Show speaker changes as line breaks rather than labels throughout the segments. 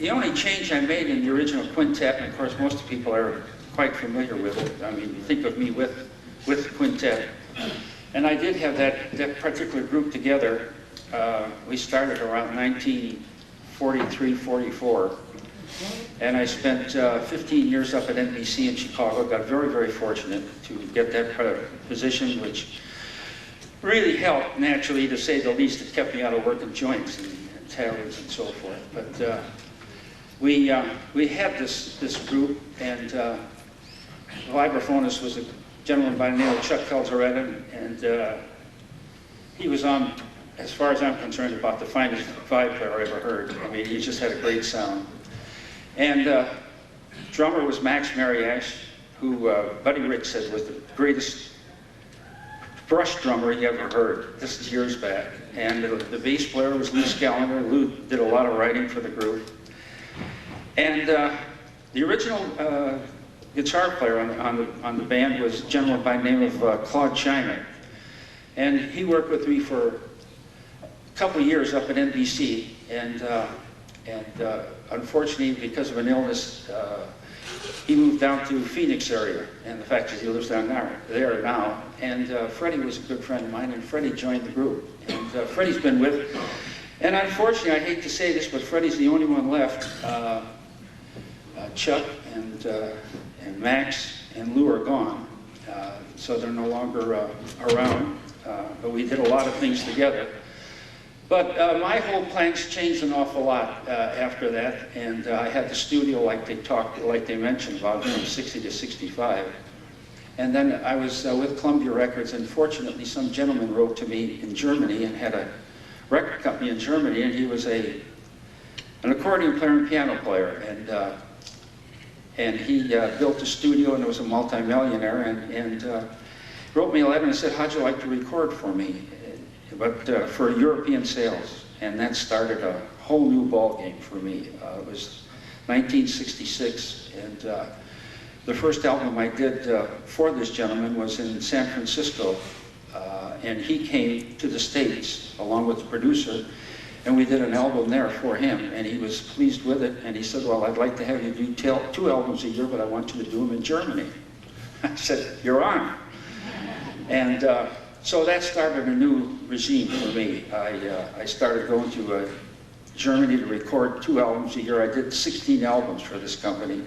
the only change I made in the original quintet, and of course most people are quite familiar with it. I mean, you think of me with the quintet. And I did have that particular group together. We started around 1943, 44. And I spent 15 years up at NBC in Chicago. Got very, very fortunate to get that position, which really helped, naturally, to say the least. It kept me out of working joints and taverns and so forth. But we had this group, and the vibraphonist was a gentleman by the name of Chuck Calzaretta, and he was on, as far as I'm concerned, about the finest vibe player I ever heard. I mean, he just had a great sound. And drummer was Max Mariash, who Buddy Rich said was the greatest brush drummer he ever heard. This is years back. And the bass player was Lou Scallender. Lou did a lot of writing for the group. And the original guitar player on the band was a gentleman by the name of Claude China. And he worked with me for a couple of years up at NBC. And unfortunately, because of an illness, he moved down to Phoenix area, and the fact is he lives down there now. And Freddie was a good friend of mine, and Freddie joined the group. And Freddie's been with, and unfortunately, I hate to say this, but Freddie's the only one left. Chuck and Max and Lou are gone, so they're no longer around, but we did a lot of things together. But my whole plans changed an awful lot after that, and I had the studio like they mentioned about from 60 to 65. And then I was with Columbia Records, and fortunately some gentleman wrote to me in Germany and had a record company in Germany, and he was an accordion player and piano player, and he built a studio and was a multi-millionaire, and wrote me a letter and said, "How'd you like to record for me? But for European sales." And that started a whole new ball game for me. It was 1966, and the first album I did for this gentleman was in San Francisco, and he came to the States along with the producer, and we did an album there for him, and he was pleased with it, and he said, "Well, I'd like to have you do 2 albums a year, but I want you to do them in Germany." I said, "You're on." And so that started a new regime for me. I started going to Germany to record 2 albums a year. I did 16 albums for this company.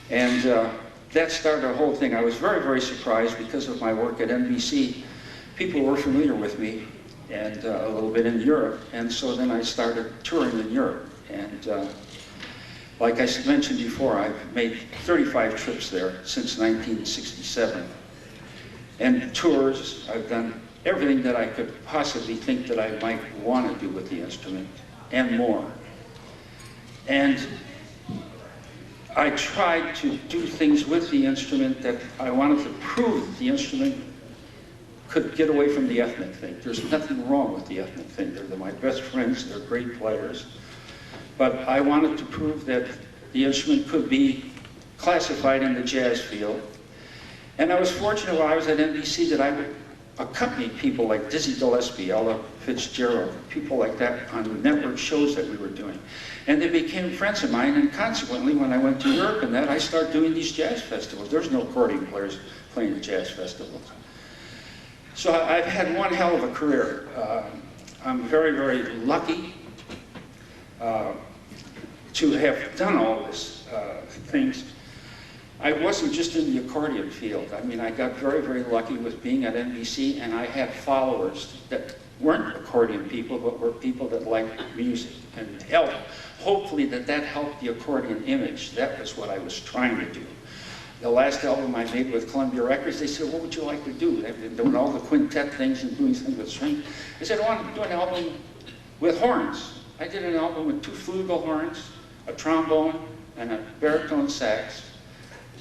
And that started a whole thing. I was very, very surprised because of my work at NBC. People were familiar with me, and a little bit in Europe. And so then I started touring in Europe. And like I mentioned before, I've made 35 trips there since 1967. And tours, I've done everything that I could possibly think that I might want to do with the instrument, and more. And I tried to do things with the instrument that I wanted to prove that the instrument could get away from the ethnic thing. There's nothing wrong with the ethnic thing. They're my best friends, they're great players. But I wanted to prove that the instrument could be classified in the jazz field. And I was fortunate while I was at NBC that I would accompany people like Dizzy Gillespie, Ella Fitzgerald, people like that on the network shows that we were doing. And they became friends of mine, and consequently, when I went to Europe and that, I started doing these jazz festivals. There's no accordion players playing the jazz festivals. So I've had one hell of a career. I'm very, very lucky to have done all this things. I wasn't just in the accordion field. I mean, I got very, very lucky with being at NBC, and I had followers that weren't accordion people, but were people that liked music and helped. Hopefully that helped the accordion image. That was what I was trying to do. The last album I made with Columbia Records, they said, "What would you like to do?" They've been doing all the quintet things and doing things with strings. I said, "I want to do an album with horns." I did an album with 2 flugel horns, a trombone, and a baritone sax,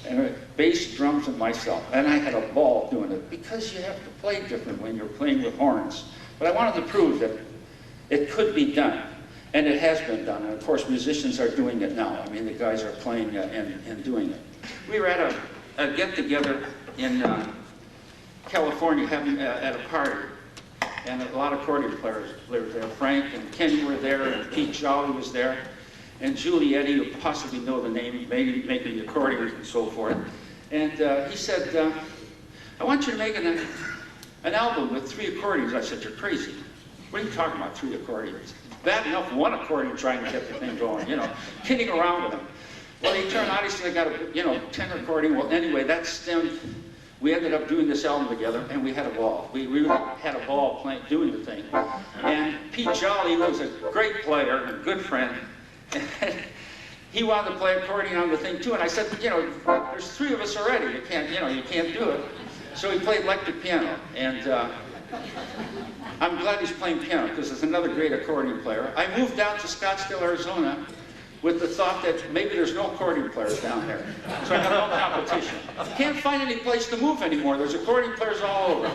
and bass, drums, and myself. And I had a ball doing it, because you have to play different when you're playing with horns. But I wanted to prove that it could be done, and it has been done. And of course, musicians are doing it now. I mean, the guys are playing and doing it. We were at a get-together in California at a party, and a lot of accordion players were there. Frank and Kenny were there, and Pete Jolly was there. and Julie Eddy, you possibly know the name, making the accordions and so forth. And he said, I want you to make an album with 3 accordions. I said, you're crazy. What are you talking about, 3 accordions? Bad enough 1 accordion trying to get the thing going, you know, kidding around with them. Well, he turned out, he said, I got a, you know, 10 accordion. Well, anyway, that stemmed, we ended up doing this album together, and we had a ball. We really had a ball playing, doing the thing. And Pete Jolly was a great player and a good friend. And he wanted to play accordion on the thing too, and I said, you know, there's 3 of us already. You can't, you know, you can't do it. So he played electric piano, and I'm glad he's playing piano because there's another great accordion player. I moved down to Scottsdale, Arizona, with the thought that maybe there's no accordion players down there, so I have no competition. Can't find any place to move anymore. There's accordion players all over.